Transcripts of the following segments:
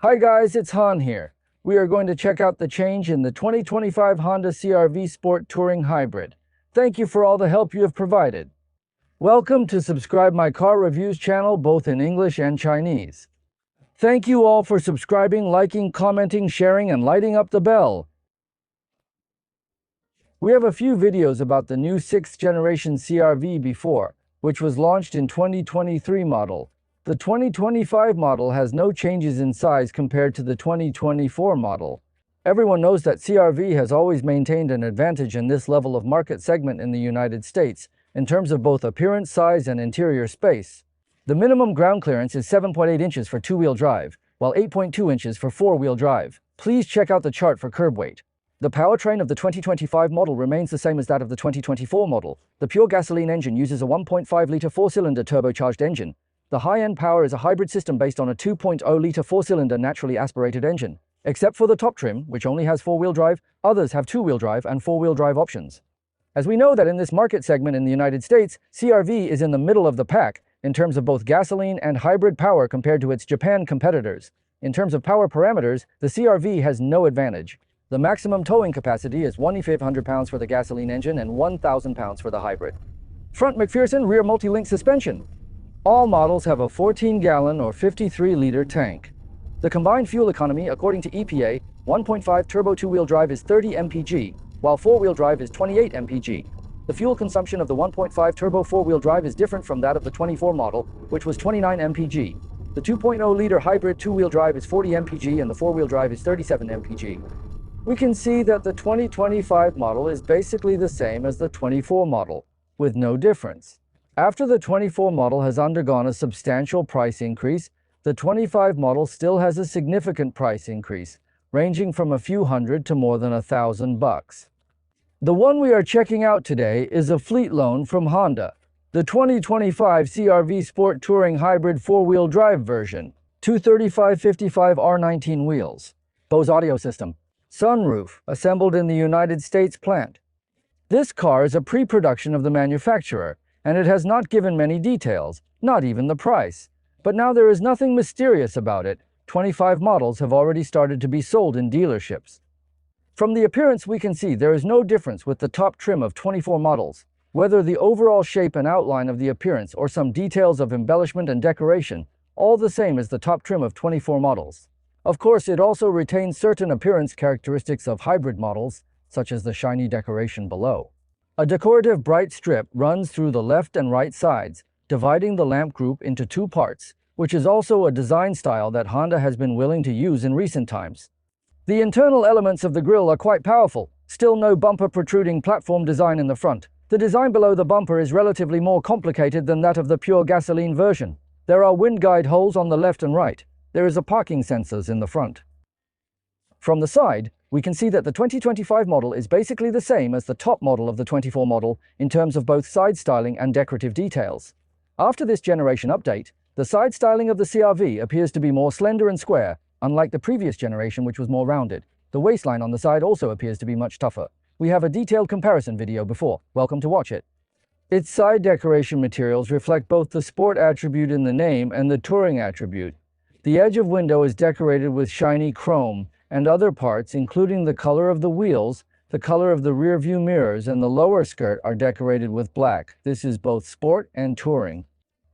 Hi guys, it's Han here. We are going to check out the change in the 2025 Honda CR-V Sport Touring Hybrid. Thank you for all the help you have provided. Welcome to subscribe my car reviews channel both in English and Chinese. Thank you all for subscribing, liking, commenting, sharing, and lighting up the bell. We have a few videos about the new 6th generation CR-V before, which was launched in 2023 model. The 2025 model has no changes in size compared to the 2024 model. Everyone knows that CR-V has always maintained an advantage in this level of market segment in the United States, in terms of both appearance, size, and interior space. The minimum ground clearance is 7.8 inches for two-wheel drive, while 8.2 inches for four-wheel drive. Please check out the chart for curb weight. The powertrain of the 2025 model remains the same as that of the 2024 model. The pure gasoline engine uses a 1.5-liter four-cylinder turbocharged engine. The high-end power is a hybrid system based on a 2.0-liter four-cylinder naturally aspirated engine. Except for the top trim, which only has four-wheel drive, others have two-wheel drive and four-wheel drive options. As we know that in this market segment in the United States, CR-V is in the middle of the pack in terms of both gasoline and hybrid power compared to its Japan competitors. In terms of power parameters, the CR-V has no advantage. The maximum towing capacity is 1,500 pounds for the gasoline engine and 1,000 pounds for the hybrid. Front McPherson rear multi-link suspension. All models have a 14-gallon or 53-liter tank. The combined fuel economy, according to EPA, 1.5 turbo two-wheel drive is 30 mpg, while four-wheel drive is 28 mpg. The fuel consumption of the 1.5 turbo four-wheel drive is different from that of the 24 model, which was 29 mpg. The 2.0-liter hybrid two-wheel drive is 40 mpg and the four-wheel drive is 37 mpg. We can see that the 2025 model is basically the same as the 24 model, with no difference. After the 24 model has undergone a substantial price increase, the 25 model still has a significant price increase, ranging from a few hundred to more than $1,000. The one we are checking out today is a fleet loan from Honda, the 2025 CR-V Sport Touring Hybrid four-wheel drive version, 235/55 R19 wheels, Bose audio system, sunroof, assembled in the United States plant. This car is a pre-production of the manufacturer, and it has not given many details, not even the price. But now there is nothing mysterious about it. 25 models have already started to be sold in dealerships. From the appearance we can see there is no difference with the top trim of 24 models, whether the overall shape and outline of the appearance or some details of embellishment and decoration, all the same as the top trim of 24 models. Of course, it also retains certain appearance characteristics of hybrid models, such as the shiny decoration below. A decorative bright strip runs through the left and right sides, dividing the lamp group into two parts, which is also a design style that Honda has been willing to use in recent times. The internal elements of the grille are quite powerful, still no bumper protruding platform design in the front. The design below the bumper is relatively more complicated than that of the pure gasoline version. There are wind guide holes on the left and right. There is a parking sensors in the front. From the side, we can see that the 2025 model is basically the same as the top model of the 24 model in terms of both side styling and decorative details. After this generation update, the side styling of the CR-V appears to be more slender and square, unlike the previous generation which was more rounded. The waistline on the side also appears to be much tougher. We have a detailed comparison video before. Welcome to watch it. Its side decoration materials reflect both the sport attribute in the name and the touring attribute. The edge of window is decorated with shiny chrome, and other parts, including the color of the wheels, the color of the rear view mirrors, and the lower skirt are decorated with black. This is both sport and touring.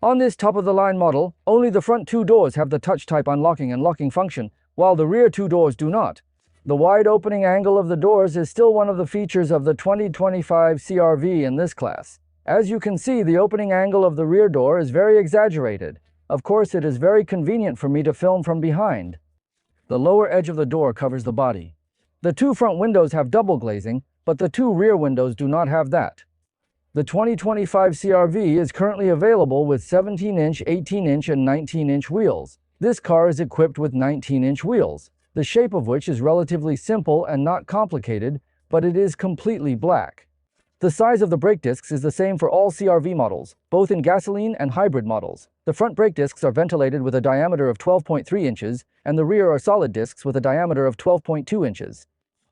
On this top-of-the-line model, only the front two doors have the touch-type unlocking and locking function, while the rear two doors do not. The wide opening angle of the doors is still one of the features of the 2025 CR-V in this class. As you can see, the opening angle of the rear door is very exaggerated. Of course, it is very convenient for me to film from behind. The lower edge of the door covers the body. The two front windows have double glazing, but the two rear windows do not have that. The 2025 CR-V is currently available with 17-inch, 18-inch, and 19-inch wheels. This car is equipped with 19-inch wheels, the shape of which is relatively simple and not complicated, but it is completely black. The size of the brake discs is the same for all CR-V models, both in gasoline and hybrid models. The front brake discs are ventilated with a diameter of 12.3 inches, and the rear are solid discs with a diameter of 12.2 inches.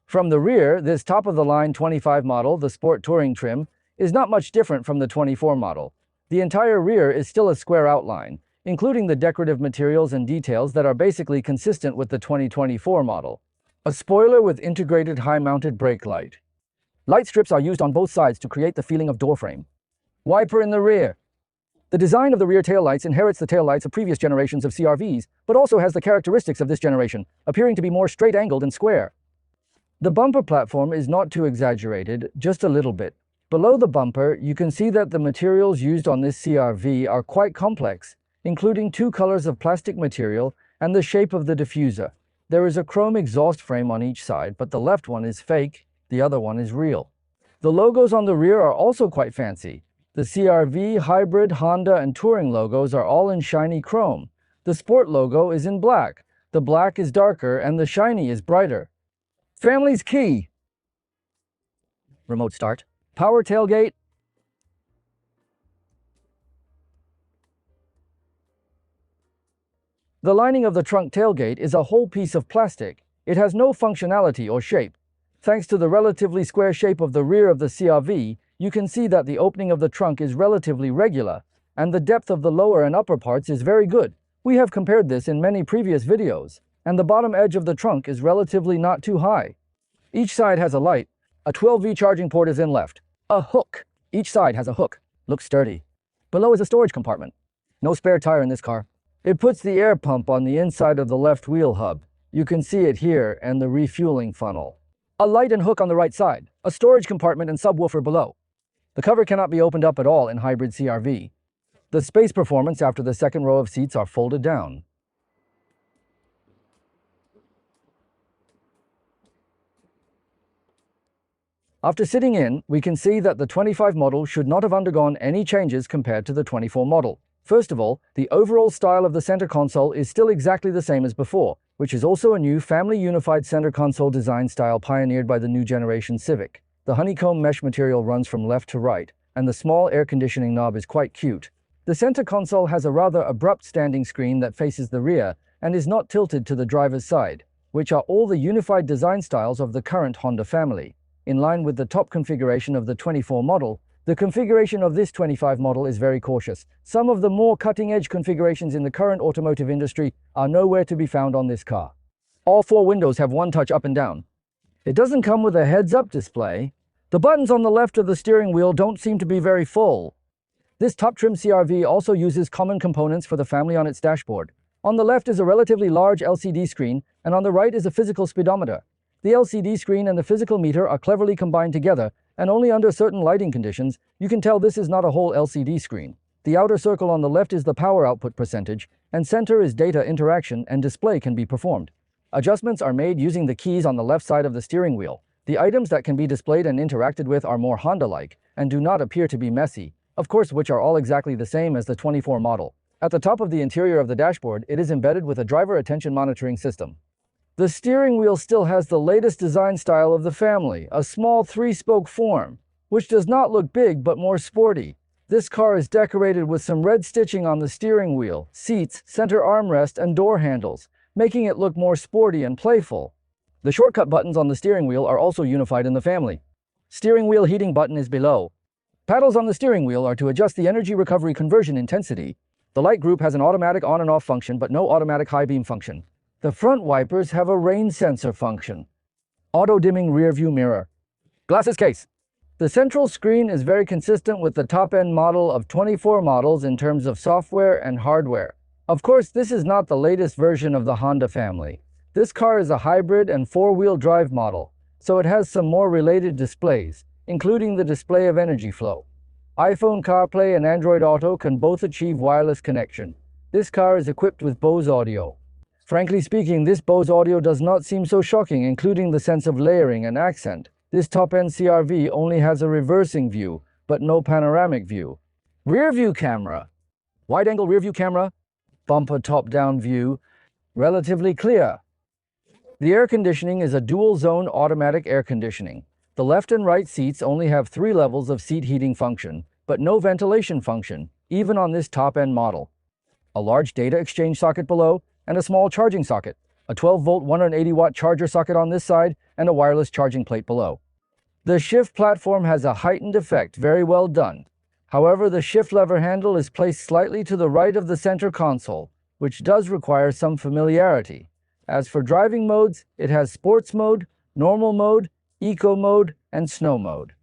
From the rear, this top-of-the-line 25 model, the Sport Touring trim, is not much different from the 24 model. The entire rear is still a square outline. including the decorative materials and details that are basically consistent with the 2024 model. A spoiler with integrated high-mounted brake light. Light strips are used on both sides to create the feeling of door frame. Wiper in the rear. The design of the rear taillights inherits the taillights of previous generations of CR-Vs, but also has the characteristics of this generation, appearing to be more straight-angled and square. The bumper platform is not too exaggerated, just a little bit. Below the bumper, you can see that the materials used on this CR-V are quite complex, including 2 colors of plastic material and the shape of the diffuser. There is a chrome exhaust frame on each side, but the left one is fake, the other one is real. The logos on the rear are also quite fancy. The CR-V, Hybrid, Honda, and Touring logos are all in shiny chrome. The Sport logo is in black. The black is darker and the shiny is brighter. Family's key. Remote start. Power tailgate. The lining of the trunk tailgate is a whole piece of plastic. It has no functionality or shape. Thanks to the relatively square shape of the rear of the CR-V, you can see that the opening of the trunk is relatively regular, and the depth of the lower and upper parts is very good. We have compared this in many previous videos, and the bottom edge of the trunk is relatively not too high. Each side has a light. A 12V charging port is in left. A hook. Each side has a hook. Looks sturdy. Below is a storage compartment. No spare tire in this car. It puts the air pump on the inside of the left wheel hub. You can see it here and the refueling funnel. A light and hook on the right side. A storage compartment and subwoofer below. The cover cannot be opened up at all in hybrid CR-V. The space performance after the second row of seats are folded down. After sitting in, we can see that the 25 model should not have undergone any changes compared to the 24 model. First of all, the overall style of the center console is still exactly the same as before, which is also a new family unified center console design style pioneered by the new generation Civic. The honeycomb mesh material runs from left to right, and the small air conditioning knob is quite cute. The center console has a rather abrupt standing screen that faces the rear and is not tilted to the driver's side, which are all the unified design styles of the current Honda family. In line with the top configuration of the 24 model, the configuration of this 25 model is very cautious. Some of the more cutting-edge configurations in the current automotive industry are nowhere to be found on this car. All 4 windows have one touch up and down. It doesn't come with a heads-up display. The buttons on the left of the steering wheel don't seem to be very full. This top-trim CR-V also uses common components for the family on its dashboard. On the left is a relatively large LCD screen, and on the right is a physical speedometer. The LCD screen and the physical meter are cleverly combined together, and only under certain lighting conditions, you can tell this is not a whole LCD screen. The outer circle on the left is the power output percentage, and center is data interaction and display can be performed. Adjustments are made using the keys on the left side of the steering wheel. The items that can be displayed and interacted with are more Honda-like, and do not appear to be messy, of course, which are all exactly the same as the 24 model. At the top of the interior of the dashboard, it is embedded with a driver attention monitoring system. The steering wheel still has the latest design style of the family, a small 3-spoke form, which does not look big but more sporty. This car is decorated with some red stitching on the steering wheel, seats, center armrest, and door handles, making it look more sporty and playful. The shortcut buttons on the steering wheel are also unified in the family. Steering wheel heating button is below. Paddles on the steering wheel are to adjust the energy recovery conversion intensity. The light group has an automatic on and off function but no automatic high beam function. The front wipers have a rain sensor function. Auto-dimming rear-view mirror. Glasses case. The central screen is very consistent with the top-end model of 24 models in terms of software and hardware. Of course, this is not the latest version of the Honda family. This car is a hybrid and 4-wheel drive model, so it has some more related displays, including the display of energy flow. iPhone CarPlay and Android Auto can both achieve wireless connection. This car is equipped with Bose audio. Frankly speaking, this Bose audio does not seem so shocking, including the sense of layering and accent. This top-end CR-V only has a reversing view, but no panoramic view. Rear view camera. Wide-angle rear view camera. Bumper top-down view. Relatively clear. The air conditioning is a dual-zone automatic air conditioning. The left and right seats only have 3 levels of seat heating function, but no ventilation function, even on this top-end model. A large data exchange socket below, and a small charging socket, a 12-volt 180-watt charger socket on this side, and a wireless charging plate below. The shift platform has a heightened effect, very well done. However, the shift lever handle is placed slightly to the right of the center console, which does require some familiarity. As for driving modes, it has sports mode, normal mode, eco mode, and snow mode.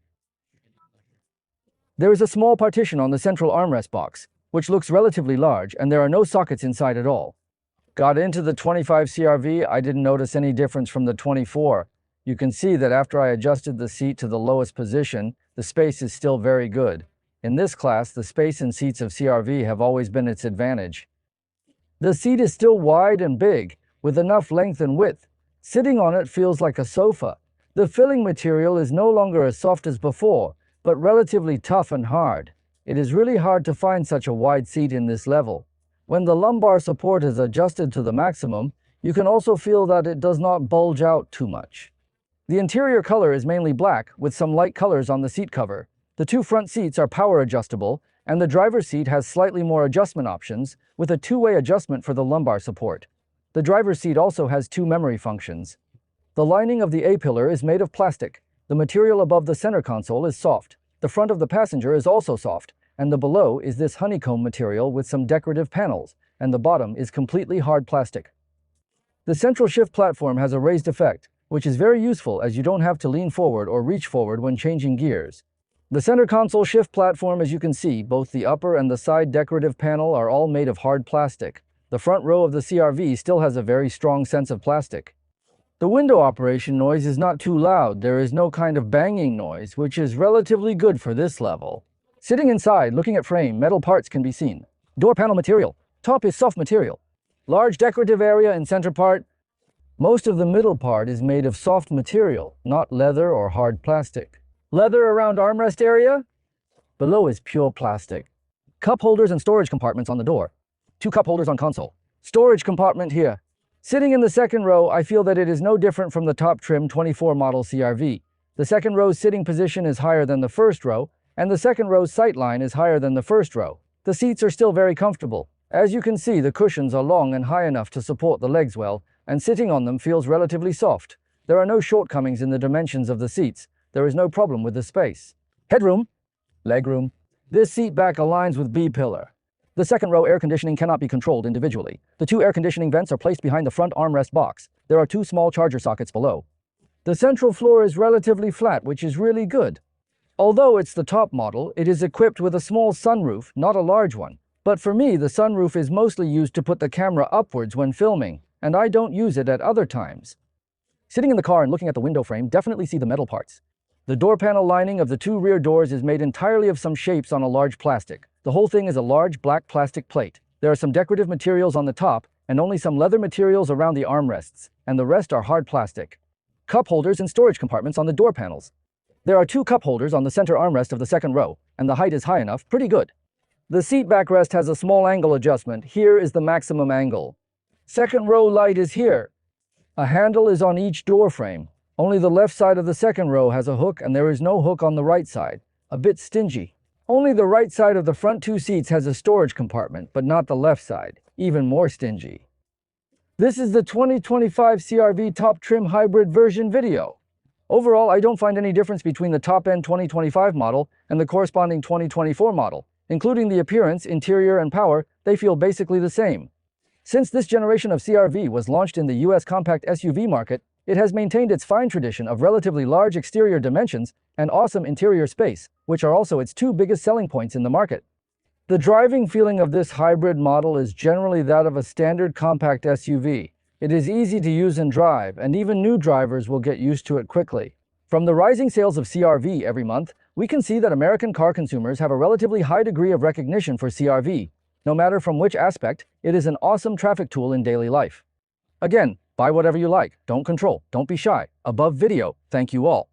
There is a small partition on the central armrest box, which looks relatively large, and there are no sockets inside at all. Got into the 25 CR-V, I didn't notice any difference from the 24. You can see that after I adjusted the seat to the lowest position, the space is still very good. In this class, the space in seats of CR-V have always been its advantage. The seat is still wide and big, with enough length and width. Sitting on it feels like a sofa. The filling material is no longer as soft as before, but relatively tough and hard. It is really hard to find such a wide seat in this level. When the lumbar support is adjusted to the maximum, you can also feel that it does not bulge out too much. The interior color is mainly black, with some light colors on the seat cover. The two front seats are power adjustable, and the driver's seat has slightly more adjustment options, with a two-way adjustment for the lumbar support. The driver's seat also has two memory functions. The lining of the A-pillar is made of plastic. The material above the center console is soft. The front of the passenger is also soft, and the below is this honeycomb material with some decorative panels, and the bottom is completely hard plastic. The central shift platform has a raised effect, which is very useful as you don't have to lean forward or reach forward when changing gears. The center console shift platform, as you can see, both the upper and the side decorative panel are all made of hard plastic. The front row of the CR-V still has a very strong sense of plastic. The window operation noise is not too loud. There is no kind of banging noise, which is relatively good for this level. Sitting inside, looking at frame, metal parts can be seen. Door panel material. Top is soft material. Large decorative area in center part. Most of the middle part is made of soft material, not leather or hard plastic. Leather around armrest area. Below is pure plastic. Cup holders and storage compartments on the door. Two cup holders on console. Storage compartment here. Sitting in the second row, I feel that it is no different from the top trim 24 model CR-V. The second row's sitting position is higher than the first row, and the second row's sight line is higher than the first row. The seats are still very comfortable. As you can see, the cushions are long and high enough to support the legs well, and sitting on them feels relatively soft. There are no shortcomings in the dimensions of the seats. There is no problem with the space. Headroom. Legroom. This seat back aligns with B-pillar. The second row air conditioning cannot be controlled individually. The two air conditioning vents are placed behind the front armrest box. There are two small charger sockets below. The central floor is relatively flat, which is really good. Although it's the top model, it is equipped with a small sunroof, not a large one. But for me, the sunroof is mostly used to put the camera upwards when filming, and I don't use it at other times. Sitting in the car and looking at the window frame, definitely see the metal parts. The door panel lining of the two rear doors is made entirely of some shapes on a large plastic. The whole thing is a large black plastic plate. There are some decorative materials on the top, and only some leather materials around the armrests, and the rest are hard plastic. Cup holders and storage compartments on the door panels. There are two cup holders on the center armrest of the second row, and the height is high enough, pretty good. The seat backrest has a small angle adjustment. Here is the maximum angle. Second row light is here. A handle is on each door frame. Only the left side of the second row has a hook, and there is no hook on the right side. A bit stingy. Only the right side of the front two seats has a storage compartment, but not the left side. Even more stingy. This is the 2025 CR-V top trim hybrid version video. Overall, I don't find any difference between the top-end 2025 model and the corresponding 2024 model. Including the appearance, interior, and power, they feel basically the same. Since this generation of CR-V was launched in the US compact SUV market, it has maintained its fine tradition of relatively large exterior dimensions and awesome interior space, which are also its two biggest selling points in the market. The driving feeling of this hybrid model is generally that of a standard compact SUV. It is easy to use and drive, and even new drivers will get used to it quickly. From the rising sales of CR-V every month, we can see that American car consumers have a relatively high degree of recognition for CR-V. No matter from which aspect, it is an awesome traffic tool in daily life. Again, buy whatever you like, don't control, don't be shy. Above video, thank you all.